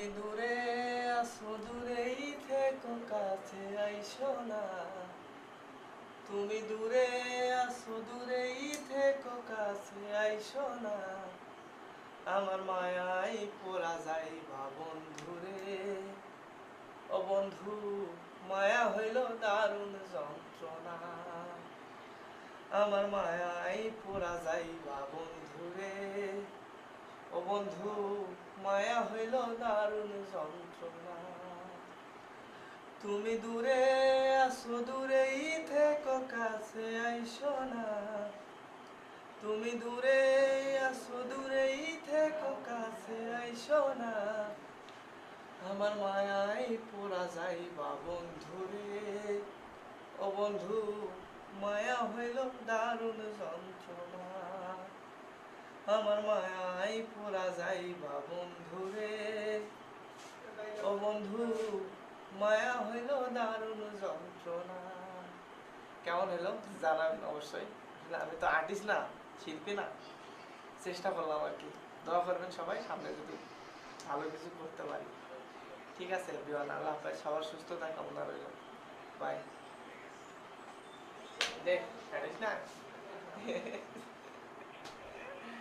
দূরে আসো দূরেই থেকো কাছে আইসো না। তুমি দূরে আসো দূরেই থেকো কাছে আইসো না। আমার মায়ায় পড়া যাইবা বন্ধুরে। ও বন্ধু, মায়া হইল দারুণ যন্ত্রণা। আমার মায়ায় পড়া যাইবা বন্ধুরে। ও বন্ধু, মায়া হইল দারুণ যন্ত্রণা। তুমি দূরে আসো দূরেই থেকো কাছে আইসো না। তুমি দূরে আসো দূরেই থেকো কাছে আইসো না। আমার মায়ায় পড়া যাইবা বন্ধুরে। ও বন্ধু, মায়া হইল দারুণ যন্ত্রণা। আমার মায়ায় পড়া যাইবা বন্ধুরে। ও বন্ধু, মায়া হইল দারুণ যন্ত্রণা। কেমন হলো জানাবেন অবশ্যই। আমি তো আর্টিস্ট না, শিল্পী না, চেষ্টা করলাম আর কি। দোয়া করবেন সবাই, সামনে যদি ভালো কিছু করতে পারি। ঠিক আছে এভরিওয়ান, আল্লাহ হাফেজ। সবার সুস্থতা কামনা রইল। বাই। দেখ আর্টিস্ট না